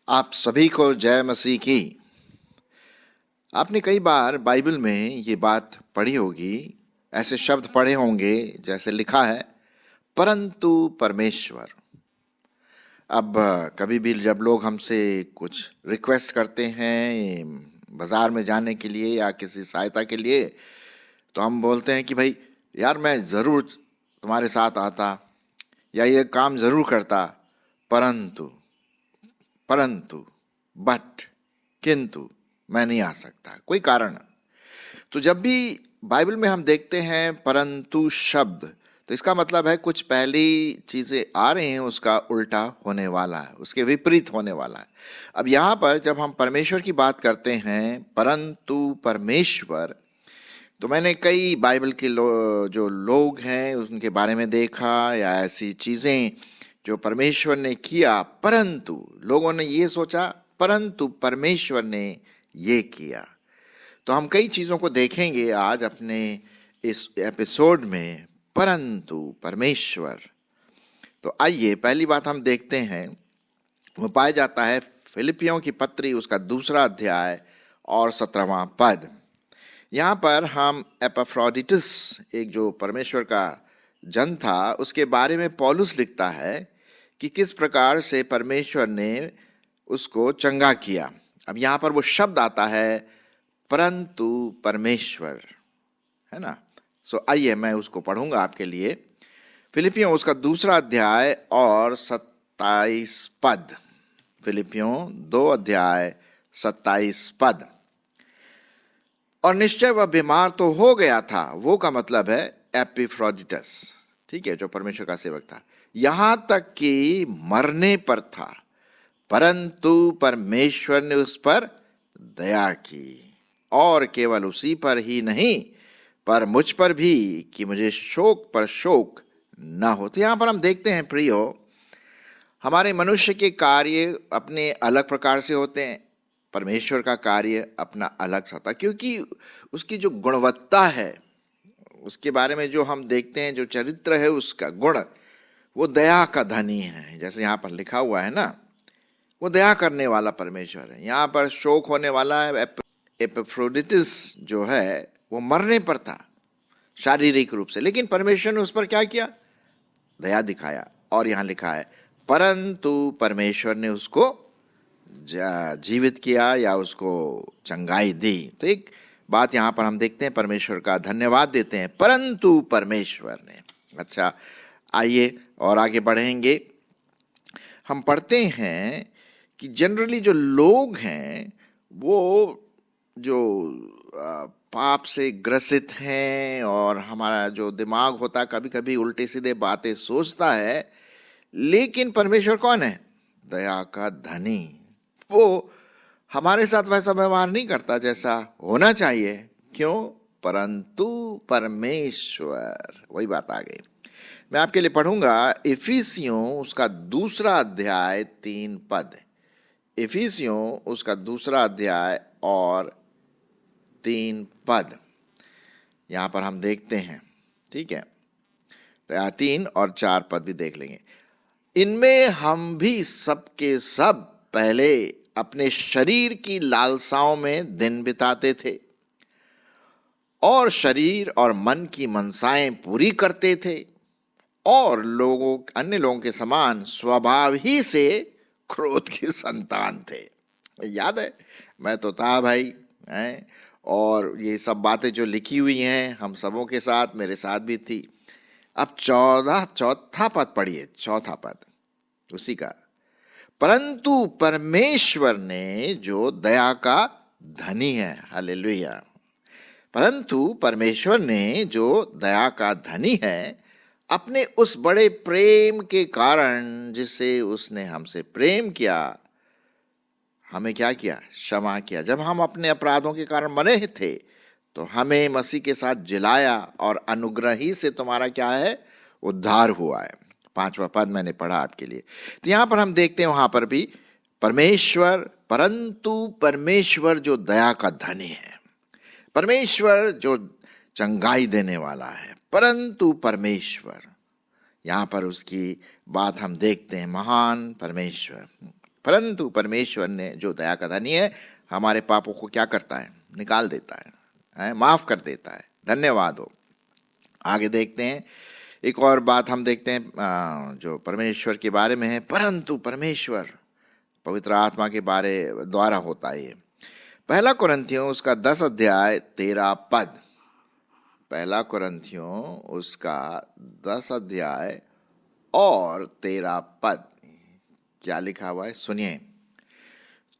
आप सभी को जय मसीह की। आपने कई बार बाइबल में ये बात पढ़ी होगी, ऐसे शब्द पढ़े होंगे जैसे लिखा है परंतु परमेश्वर। अब कभी भी जब लोग हमसे कुछ रिक्वेस्ट करते हैं बाजार में जाने के लिए या किसी सहायता के लिए, तो हम बोलते हैं कि भाई यार मैं ज़रूर तुम्हारे साथ आता या ये काम ज़रूर करता, परंतु परंतु बट किंतु मैं नहीं आ सकता, कोई कारण। तो जब भी बाइबल में हम देखते हैं परंतु शब्द, तो इसका मतलब है कुछ पहली चीज़ें आ रही हैं, उसका उल्टा होने वाला है, उसके विपरीत होने वाला है। अब यहाँ पर जब हम परमेश्वर की बात करते हैं परंतु परमेश्वर, तो मैंने कई बाइबल के जो लोग हैं उनके बारे में देखा या ऐसी चीज़ें जो परमेश्वर ने किया, परंतु लोगों ने ये सोचा परंतु परमेश्वर ने ये किया। तो हम कई चीज़ों को देखेंगे आज अपने इस एपिसोड में, परंतु परमेश्वर। तो आइए पहली बात हम देखते हैं, वो पाया जाता है फिलिपियों की पत्री उसका 2 अध्याय और 17वां पद। यहाँ पर हम एपफ्रोडिटस, एक जो परमेश्वर का जन था, उसके बारे में पौलुस लिखता है कि किस प्रकार से परमेश्वर ने उसको चंगा किया। अब यहाँ पर वो शब्द आता है परंतु परमेश्वर, है ना। सो आइए मैं उसको पढ़ूंगा आपके लिए। फिलिपियों उसका 2 अध्याय और 27 पद। फिलिपियों 2 अध्याय 27 पद। और निश्चय वह बीमार तो हो गया था, वो का मतलब है एपिफ्रोडिटस, ठीक है, जो परमेश्वर का सेवक था, यहां तक कि मरने पर था, परंतु परमेश्वर ने उस पर दया की, और केवल उसी पर ही नहीं पर मुझ पर भी, कि मुझे शोक पर शोक न हो। तो यहां पर हम देखते हैं प्रियो, हमारे मनुष्य के कार्य अपने अलग प्रकार से होते हैं, परमेश्वर का कार्य अपना अलग सा होता है, क्योंकि उसकी जो गुणवत्ता है, उसके बारे में जो हम देखते हैं, जो चरित्र है उसका गुण, वो दया का धनी है। जैसे यहाँ पर लिखा हुआ है ना, वो दया करने वाला परमेश्वर है। यहाँ पर शोक होने वाला है, एपिफ्रोडिटस जो है वो मरने पर था शारीरिक रूप से, लेकिन परमेश्वर ने उस पर क्या किया? दया दिखाया। और यहाँ लिखा है परंतु परमेश्वर ने उसको जीवित किया या उसको चंगाई दी। तो एक बात यहाँ पर हम देखते हैं, परमेश्वर का धन्यवाद देते हैं, परंतु परमेश्वर ने। अच्छा, आइए और आगे बढ़ेंगे। हम पढ़ते हैं कि जनरली जो लोग हैं वो जो पाप से ग्रसित हैं, और हमारा जो दिमाग होता है कभी कभी उल्टे सीधे बातें सोचता है, लेकिन परमेश्वर कौन है? दया का धनी। वो हमारे साथ वैसा व्यवहार नहीं करता जैसा होना चाहिए। क्यों? परंतु परमेश्वर। वही बात आ गई। मैं आपके लिए पढ़ूंगा इफिसियों उसका 2 अध्याय 3 पद। इफिसियों उसका 2 अध्याय और 3 पद यहां पर हम देखते हैं, ठीक है। तो 3 और 4 पद भी देख लेंगे। इनमें हम भी सबके सब पहले अपने शरीर की लालसाओं में दिन बिताते थे, और शरीर और मन की मनसाएं पूरी करते थे, और अन्य लोगों के समान स्वभाव ही से क्रोध की संतान थे। याद है, मैं तो था भाई, हैं, और ये सब बातें जो लिखी हुई हैं हम सबों के साथ, मेरे साथ भी थी। अब चौथा पद पढ़िए, चौथा पद उसी का, परंतु परमेश्वर ने जो दया का धनी है, हालेलुया, परंतु परमेश्वर ने जो दया का धनी है, अपने उस बड़े प्रेम के कारण जिससे उसने हमसे प्रेम किया, हमें क्या किया? क्षमा किया। जब हम अपने अपराधों के कारण मरे थे, तो हमें मसीह के साथ जिलाया, और अनुग्रह ही से तुम्हारा क्या है? उद्धार हुआ है। 5वां पद मैंने पढ़ा आपके लिए। तो यहां पर हम देखते हैं, वहां पर भी परमेश्वर, परंतु परमेश्वर जो दया का धनी है, परमेश्वर जो चंगाई देने वाला है। परंतु परमेश्वर, यहाँ पर उसकी बात हम देखते हैं, महान परमेश्वर। परंतु परमेश्वर ने जो दया का धनी है, हमारे पापों को क्या करता है? निकाल देता है, माफ कर देता है। धन्यवाद हो। आगे देखते हैं, एक और बात हम देखते हैं जो परमेश्वर के बारे में है। परंतु परमेश्वर पवित्र आत्मा के बारे द्वारा होता है। ये पहला कुरिन्थियों उसका 10 अध्याय 13 पद, पहला कुरिन्थियों उसका 10 अध्याय और 13 पद क्या लिखा हुआ है? सुनिए।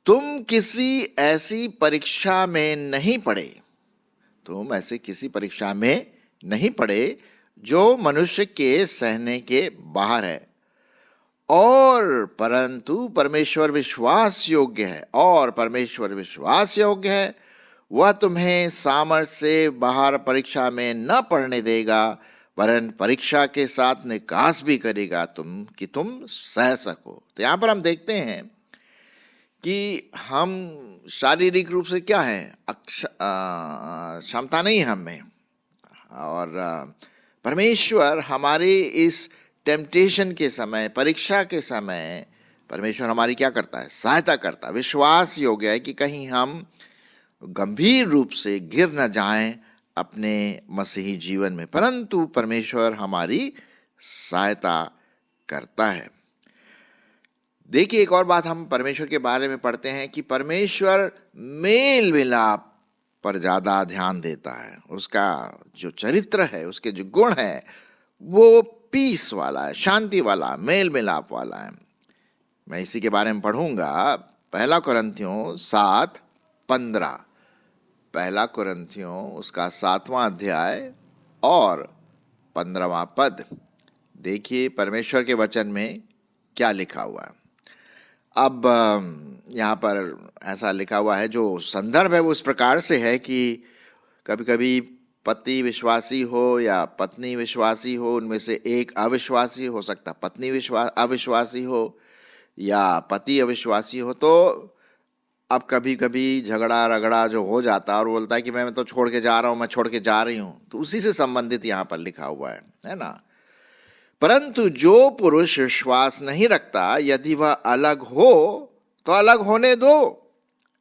तुम किसी ऐसी परीक्षा में नहीं पड़े, तुम ऐसे किसी परीक्षा में नहीं पड़े जो मनुष्य के सहने के बाहर है, और परंतु परमेश्वर विश्वास योग्य है, और परमेश्वर विश्वास योग्य है, वह तुम्हें सामर्थ्य से बाहर परीक्षा में न पड़ने देगा, वरन परीक्षा के साथ निकास भी करेगा तुम सह सको। तो यहाँ पर हम देखते हैं कि हम शारीरिक रूप से क्या है, क्षमता नहीं हम में, और परमेश्वर हमारे इस टेम्पटेशन के समय, परीक्षा के समय, परमेश्वर हमारी क्या करता है? सहायता करता है। विश्वास योग्य है कि कहीं हम गंभीर रूप से गिर न जाएं अपने मसीही जीवन में, परंतु परमेश्वर हमारी सहायता करता है। देखिए, एक और बात हम परमेश्वर के बारे में पढ़ते हैं कि परमेश्वर मेल मिलाप पर ज्यादा ध्यान देता है। उसका जो चरित्र है, उसके जो गुण है, वो पीस वाला है, शांति वाला, मेल मिलाप वाला है। मैं इसी के बारे में पढ़ूंगा। पहला कुरिन्थियों 7:15, पहला कुरिन्थियों उसका 7वां अध्याय और 15वां पद। देखिए परमेश्वर के वचन में क्या लिखा हुआ है। अब यहाँ पर ऐसा लिखा हुआ है, जो संदर्भ है वो इस प्रकार से है कि कभी कभी पति विश्वासी हो या पत्नी विश्वासी हो, उनमें से एक अविश्वासी हो सकता, पत्नी अविश्वासी हो या पति अविश्वासी हो, तो अब कभी कभी झगड़ा रगड़ा जो हो जाता है और बोलता है कि मैं तो छोड़ के जा रहा हूँ, मैं छोड़ के जा रही हूँ, तो उसी से संबंधित यहाँ पर लिखा हुआ है ना। परंतु जो पुरुष विश्वास नहीं रखता, यदि वह अलग हो तो अलग होने दो।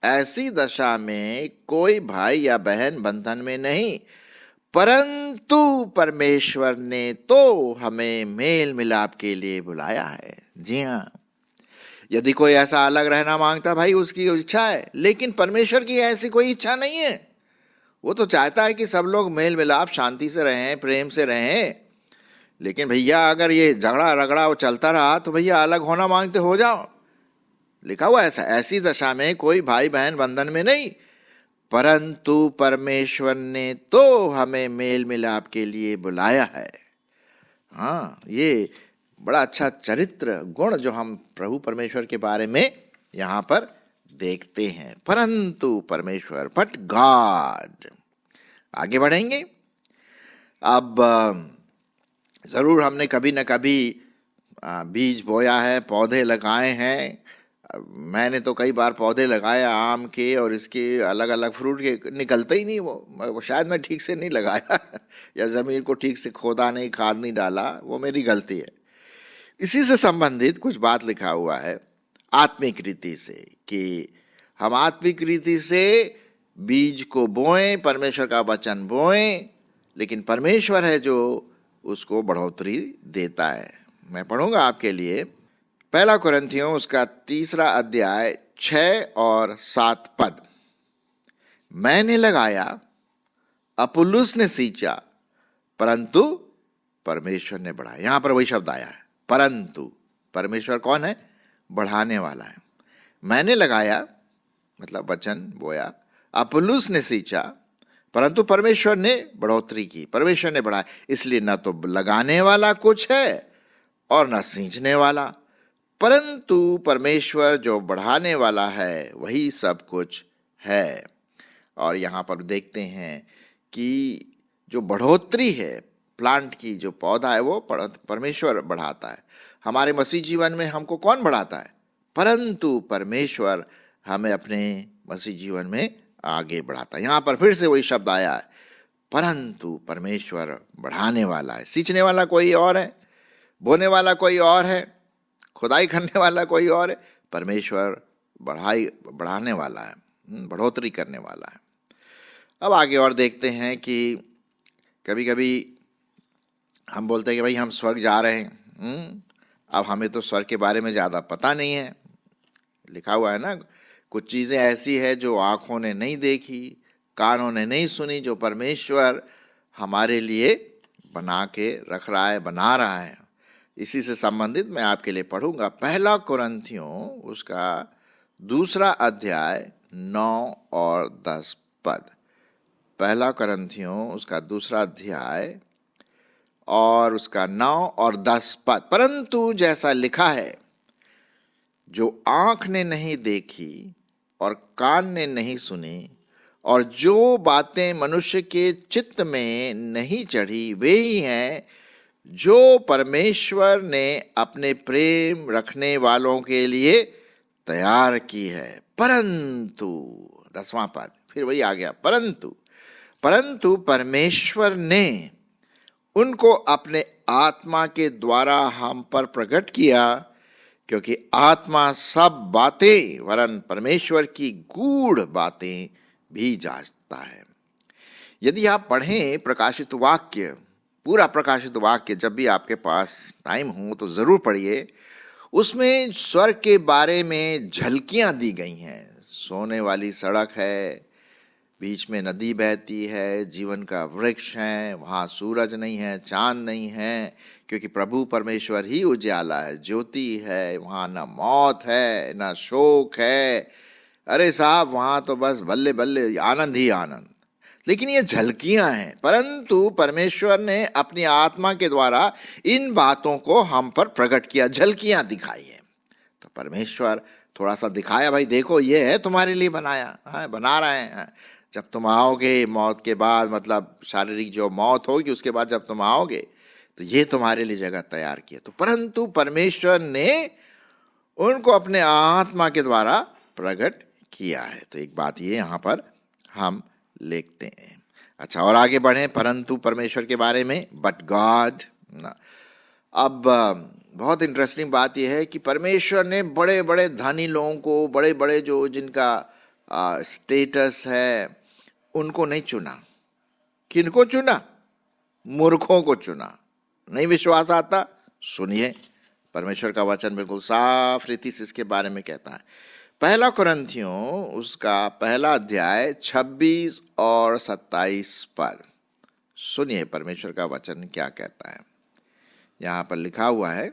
ऐसी दशा में कोई भाई या बहन बंधन में नहीं, परंतु परमेश्वर ने तो हमें मेल मिलाप के लिए बुलाया है। जी हाँ, यदि कोई ऐसा अलग रहना मांगता, भाई उसकी इच्छा है, लेकिन परमेश्वर की ऐसी कोई इच्छा नहीं है। वो तो चाहता है कि सब लोग मेल मिलाप शांति से रहें, प्रेम से रहें। लेकिन भैया अगर ये झगड़ा रगड़ा वो चलता रहा तो भैया अलग होना मांगते हो जाओ। लिखा हुआ ऐसा, ऐसी दशा में कोई भाई बहन बंधन में नहीं, परंतु परमेश्वर ने तो हमें मेल मिलाप के लिए बुलाया है। हाँ, ये बड़ा अच्छा चरित्र गुण जो हम प्रभु परमेश्वर के बारे में यहाँ पर देखते हैं। परंतु परमेश्वर, बट गॉड। आगे बढ़ेंगे। अब जरूर हमने कभी न कभी बीज बोया है, पौधे लगाए हैं। मैंने तो कई बार पौधे लगाए आम के, और इसके अलग अलग फ्रूट के, निकलते ही नहीं वो शायद मैं ठीक से नहीं लगाया या ज़मीन को ठीक से खोदा नहीं, खाद नहीं डाला, वो मेरी गलती है। इसी से संबंधित कुछ बात लिखा हुआ है आत्मिक रीति से, कि हम आत्मिक रीति से बीज को बोएं, परमेश्वर का वचन बोएं, लेकिन परमेश्वर है जो उसको बढ़ोतरी देता है। मैं पढ़ूंगा आपके लिए पहला कुरिन्थियों उसका 3 अध्याय 6 और 7 पद। मैंने लगाया, अपुल्लोस ने सींचा, परंतु परमेश्वर ने बढ़ाया। यहां पर वही शब्द आया है, परंतु। परमेश्वर कौन है? बढ़ाने वाला है। मैंने लगाया मतलब वचन बोया, अपुल्लोस ने सींचा, परंतु परमेश्वर ने बढ़ोतरी की, परमेश्वर ने बढ़ाया। इसलिए न तो लगाने वाला कुछ है और न सींचने वाला, परंतु परमेश्वर जो बढ़ाने वाला है वही सब कुछ है। और यहाँ पर देखते हैं कि जो बढ़ोतरी है प्लांट की, जो पौधा है, वो परमेश्वर बढ़ाता है। हमारे मसीह जीवन में हमको कौन बढ़ाता है? परंतु परमेश्वर हमें अपने मसीह जीवन में आगे बढ़ाता है। यहाँ पर फिर से वही शब्द आया है, परंतु परमेश्वर बढ़ाने वाला है। सींचने वाला कोई और है, बोने वाला कोई और है, खुदाई करने वाला कोई और है। परमेश्वर बढ़ाने वाला है, बढ़ोतरी करने वाला है। अब आगे और देखते हैं कि कभी कभी हम बोलते हैं कि भाई हम स्वर्ग जा रहे हैं। अब हमें तो स्वर्ग के बारे में ज़्यादा पता नहीं है। लिखा हुआ है ना, कुछ चीज़ें ऐसी है जो आँखों ने नहीं देखी, कानों ने नहीं सुनी, जो परमेश्वर हमारे लिए बना के रख रहा है, बना रहा है। इसी से संबंधित मैं आपके लिए पढ़ूंगा 1 कुरिन्थियों उसका 2 अध्याय 9 और 10 पद। 1 कुरिन्थियों उसका 2 अध्याय और उसका 9 और 10 पद। परंतु जैसा लिखा है, जो आंख ने नहीं देखी और कान ने नहीं सुनी और जो बातें मनुष्य के चित्त में नहीं चढ़ी, वे ही हैं जो परमेश्वर ने अपने प्रेम रखने वालों के लिए तैयार की है। परंतु 10वां पद फिर वही आ गया, परंतु परमेश्वर ने उनको अपने आत्मा के द्वारा हम पर प्रकट किया, क्योंकि आत्मा सब बातें वरन परमेश्वर की गूढ़ बातें भी जांचता है। यदि आप पढ़ें प्रकाशित वाक्य, पूरा प्रकाशित वाक्य, जब भी आपके पास टाइम हो तो जरूर पढ़िए। उसमें स्वर्ग के बारे में झलकियां दी गई हैं। सोने वाली सड़क है, बीच में नदी बहती है, जीवन का वृक्ष है, वहाँ सूरज नहीं है, चांद नहीं है, क्योंकि प्रभु परमेश्वर ही उजाला है, ज्योति है। वहाँ ना मौत है ना शोक है। अरे साहब, वहाँ तो बस बल्ले बल्ले आनंद ही आनंद। लेकिन ये झलकियां हैं। परंतु परमेश्वर ने अपनी आत्मा के द्वारा इन बातों को हम पर प्रकट किया, झलकियां दिखाई है। तो परमेश्वर थोड़ा सा दिखाया, भाई देखो ये है तुम्हारे लिए बनाया है, बना रहे हैं। जब तुम आओगे मौत के बाद, मतलब शारीरिक जो मौत होगी उसके बाद जब तुम आओगे तो ये तुम्हारे लिए जगह तैयार किया। तो परंतु परमेश्वर ने उनको अपने आत्मा के द्वारा प्रकट किया है। तो एक बात ये यहाँ पर हम लिखते हैं। अच्छा, और आगे बढ़े परंतु परमेश्वर के बारे में, बट गॉड। अब बहुत इंटरेस्टिंग बात यह है कि परमेश्वर ने बड़े बड़े धनी लोगों को, बड़े बड़े जो जिनका स्टेटस है, उनको नहीं चुना। किनको चुना? मूर्खों को चुना। नहीं विश्वास आता? सुनिए, परमेश्वर का वचन बिल्कुल साफ रीति से इसके बारे में कहता है। 1 कुरिन्थियों उसका 1 अध्याय 26 और 27 पद। सुनिए परमेश्वर का वचन क्या कहता है। यहाँ पर लिखा हुआ है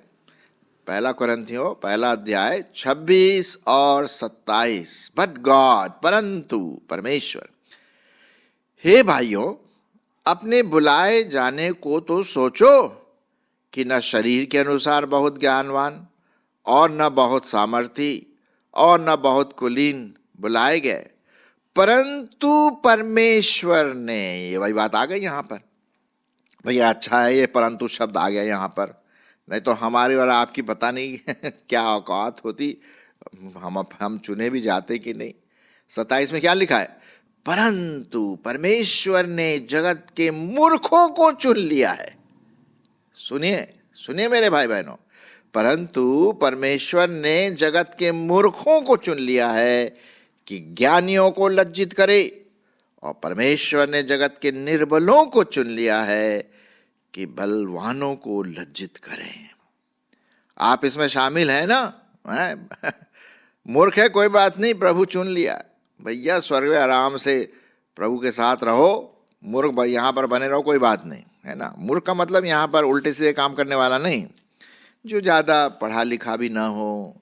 1 कुरिन्थियों 1 अध्याय 26 और 27, बट गॉड, परंतु परमेश्वर। हे भाइयों, अपने बुलाए जाने को तो सोचो कि न शरीर के अनुसार बहुत ज्ञानवान और न बहुत सामर्थी और न बहुत कुलीन बुलाए गए, परंतु परमेश्वर ने, ये वही बात आ गई यहाँ पर। भैया अच्छा है ये परंतु शब्द आ गया यहाँ पर, नहीं तो हमारी और आपकी पता नहीं क्या औकात होती, हम चुने भी जाते कि नहीं। 27 में क्या लिखा है? परंतु परमेश्वर ने जगत के मूर्खों को चुन लिया है। सुनिए सुनिए मेरे भाई बहनों, परंतु परमेश्वर ने जगत के मूर्खों को चुन लिया है कि ज्ञानियों को लज्जित करे, और परमेश्वर ने जगत के निर्बलों को चुन लिया है कि बलवानों को लज्जित करें। आप इसमें शामिल हैं ना? मूर्ख है कोई बात नहीं, प्रभु चुन लिया। भैया स्वर्ग में आराम से प्रभु के साथ रहो, मूर्ख यहाँ पर बने रहो, कोई बात नहीं, है ना। मूर्ख का मतलब यहाँ पर उल्टे सीधे काम करने वाला नहीं, जो ज़्यादा पढ़ा लिखा भी ना हो,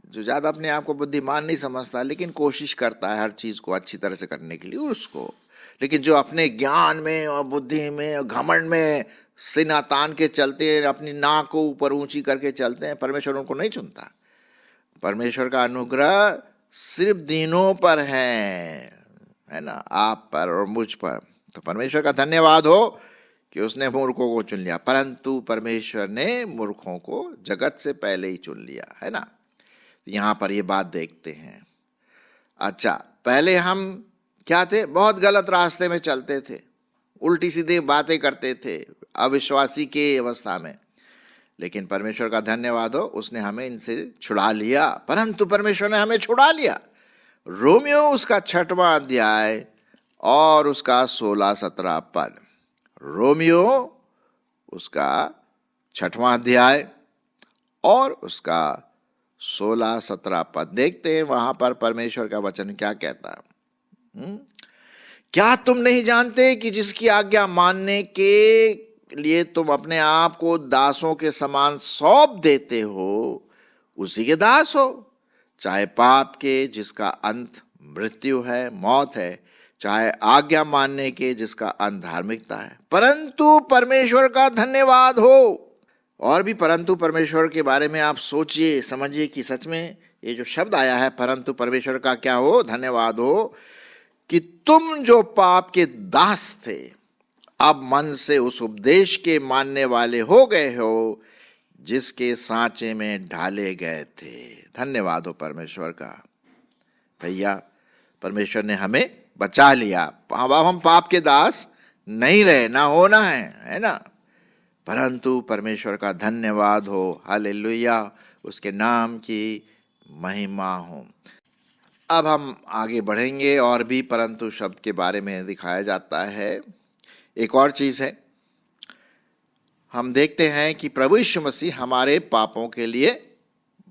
जो ज़्यादा अपने आप को बुद्धिमान नहीं समझता, लेकिन कोशिश करता है हर चीज़ को अच्छी तरह से करने के लिए उसको। लेकिन जो अपने ज्ञान में और बुद्धि में और घमंड में सीना तान के चलते हैं, अपनी नाक को ऊपर ऊंची करके चलते हैं, परमेश्वर उनको नहीं चुनता। परमेश्वर का अनुग्रह सिर्फ दीनों पर है ना, आप पर और मुझ पर। तो परमेश्वर का धन्यवाद हो कि उसने मूर्खों को चुन लिया। परंतु परमेश्वर ने मूर्खों को जगत से पहले ही चुन लिया, है ना। यहाँ पर ये बात देखते हैं। अच्छा, पहले हम क्या थे? बहुत गलत रास्ते में चलते थे, उल्टी सीधी बातें करते थे अविश्वासी के अवस्था में, लेकिन परमेश्वर का धन्यवाद हो, उसने हमें इनसे छुड़ा लिया। परंतु परमेश्वर ने हमें छुड़ा लिया। रोमियो उसका 6वां अध्याय और उसका 16-17 पद। रोमियो उसका 6वां अध्याय और उसका 16-17 पद देखते हैं, वहां पर परमेश्वर का वचन क्या कहता है। क्या तुम नहीं जानते कि जिसकी आज्ञा मानने के लिए तुम अपने आप को दासों के समान सौंप देते हो, उसी के दास हो, चाहे पाप के जिसका अंत मृत्यु है, मौत है, चाहे आज्ञा मानने के जिसका अंत धार्मिकता है। परंतु परमेश्वर का धन्यवाद हो। और भी परंतु परमेश्वर के बारे में आप सोचिए, समझिए कि सच में ये जो शब्द आया है परंतु परमेश्वर का क्या हो, धन्यवाद हो, कि तुम जो पाप के दास थे अब मन से उस उपदेश के मानने वाले हो गए हो जिसके सांचे में ढाले गए थे। धन्यवाद हो परमेश्वर का। भैया परमेश्वर ने हमें बचा लिया। अब हम पाप के दास नहीं रहे, ना होना है ना। परंतु परमेश्वर का धन्यवाद हो, हालेलुया, उसके नाम की महिमा हो। अब हम आगे बढ़ेंगे और भी परंतु शब्द के बारे में दिखाया जाता है। एक और चीज है, हम देखते हैं कि प्रभु यीशु मसीह हमारे पापों के लिए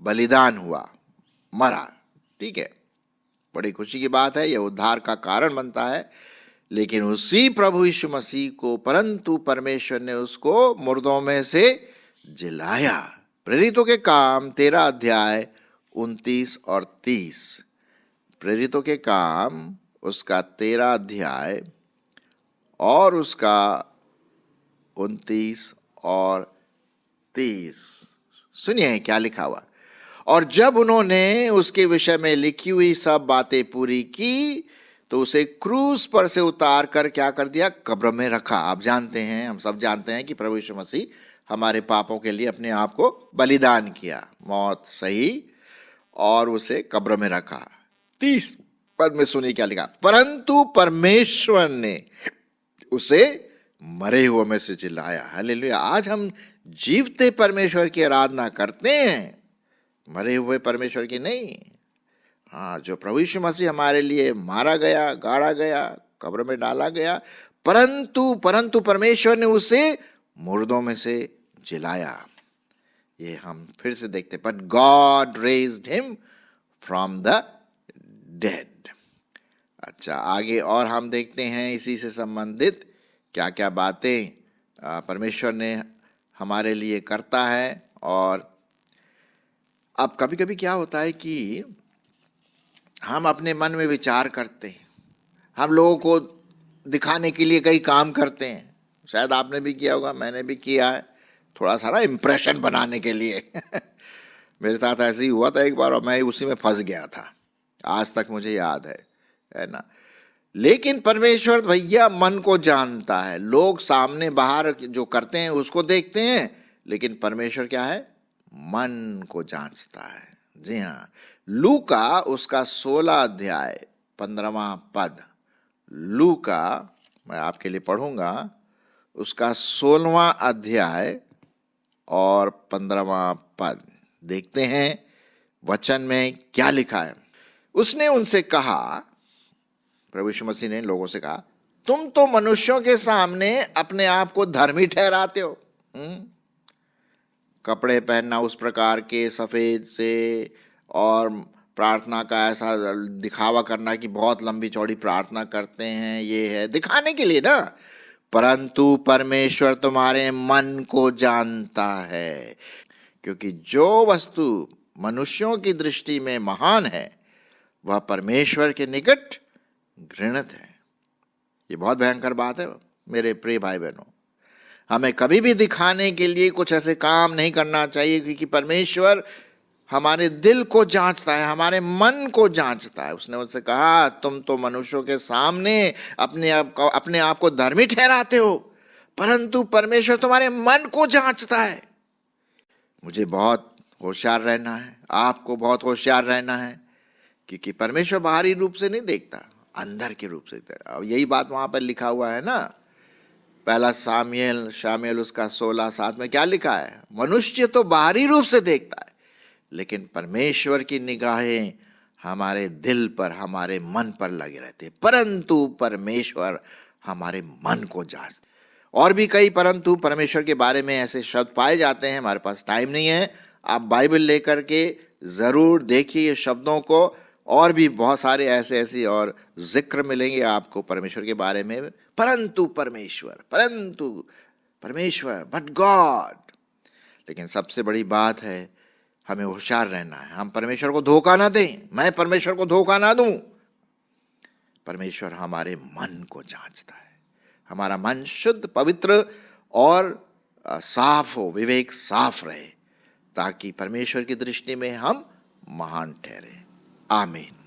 बलिदान हुआ, मरा। ठीक है, बड़ी खुशी की बात है, यह उद्धार का कारण बनता है। लेकिन उसी प्रभु यीशु मसीह को परंतु परमेश्वर ने उसको मुर्दों में से जिलाया। प्रेरितों के काम 13 अध्याय 29 और 30। प्रेरितों के काम उसका 13 अध्याय और उसका 29 और 30। सुनिए क्या लिखा हुआ। और जब उन्होंने उसके विषय में लिखी हुई सब बातें पूरी की तो उसे क्रूस पर से उतार कर क्या कर दिया, कब्र में रखा। आप जानते हैं, हम सब जानते हैं कि प्रभु यीशु मसीह हमारे पापों के लिए अपने आप को बलिदान किया, मौत सही, और उसे कब्र में रखा। 30 पद में सुनिए क्या लिखा। परंतु परमेश्वर ने उसे मरे हुए में से जिलाया। हालेलुया। आज हम जीवते परमेश्वर की आराधना करते हैं, मरे हुए परमेश्वर की नहीं। हाँ, जो प्रभु यीशु मसीह हमारे लिए मारा गया, गाड़ा गया, कब्र में डाला गया, परंतु परमेश्वर ने उसे मुर्दों में से जिलाया। ये हम फिर से देखते, but God raised him from the dead. अच्छा, आगे और हम देखते हैं इसी से संबंधित क्या क्या बातें परमेश्वर ने हमारे लिए करता है। और अब कभी कभी क्या होता है कि हम अपने मन में विचार करते हैं, हम लोगों को दिखाने के लिए कई काम करते हैं। शायद आपने भी किया होगा, मैंने भी किया है, थोड़ा सा इम्प्रेशन बनाने के लिए। मेरे साथ ऐसे ही हुआ था एक बार और मैं उसी में फंस गया था, आज तक मुझे याद है ना। लेकिन परमेश्वर भैया मन को जानता है। लोग सामने बाहर जो करते हैं उसको देखते हैं, लेकिन परमेश्वर क्या है, मन को जांचता है। जी हाँ, लूका उसका 16 अध्याय 15वां पद। लूका मैं आपके लिए पढ़ूंगा, उसका 16वां अध्याय और 15वां पद। देखते हैं वचन में क्या लिखा है। उसने उनसे कहा, प्रभु यीशु मसीह ने लोगों से कहा, तुम तो मनुष्यों के सामने अपने आप को धर्मी ठहराते हो। कपड़े पहनना उस प्रकार के सफेद से, और प्रार्थना का ऐसा दिखावा करना कि बहुत लंबी चौड़ी प्रार्थना करते हैं, ये है दिखाने के लिए ना। परंतु परमेश्वर तुम्हारे मन को जानता है, क्योंकि जो वस्तु मनुष्यों की दृष्टि में महान है वह परमेश्वर के निकट घृणित है। ये बहुत भयंकर बात है मेरे प्रिय भाई बहनों। हमें कभी भी दिखाने के लिए कुछ ऐसे काम नहीं करना चाहिए, क्योंकि परमेश्वर हमारे दिल को जांचता है, हमारे मन को जांचता है। उसने उनसे कहा, तुम तो मनुष्यों के सामने अपने आप को धर्मी ठहराते हो, परंतु परमेश्वर तुम्हारे मन को जांचता है। मुझे बहुत होशियार रहना है, आपको बहुत होशियार रहना है, क्योंकि परमेश्वर बाहरी रूप से नहीं देखता, अंदर के रूप से देखता है। अब यही बात वहां पर लिखा हुआ है ना, पहला सामुएल शामुएल उसका 16:7 में क्या लिखा है? मनुष्य तो बाहरी रूप से देखता है, लेकिन परमेश्वर की निगाहें हमारे दिल पर, हमारे मन पर लगे रहते, परंतु परमेश्वर हमारे मन को जांचते। और भी कई परंतु परमेश्वर के बारे में ऐसे शब्द पाए जाते हैं, हमारे पास टाइम नहीं है। आप बाइबल लेकर के जरूर देखिए शब्दों को, और भी बहुत सारे ऐसे और जिक्र मिलेंगे आपको परमेश्वर के बारे में। परंतु परमेश्वर बट गॉड। लेकिन सबसे बड़ी बात है, हमें होशियार रहना है, हम परमेश्वर को धोखा ना दें, मैं परमेश्वर को धोखा ना दूं। परमेश्वर हमारे मन को जांचता है, हमारा मन शुद्ध, पवित्र और साफ हो, विवेक साफ रहे, ताकि परमेश्वर की दृष्टि में हम महान ठहरे। आमीन।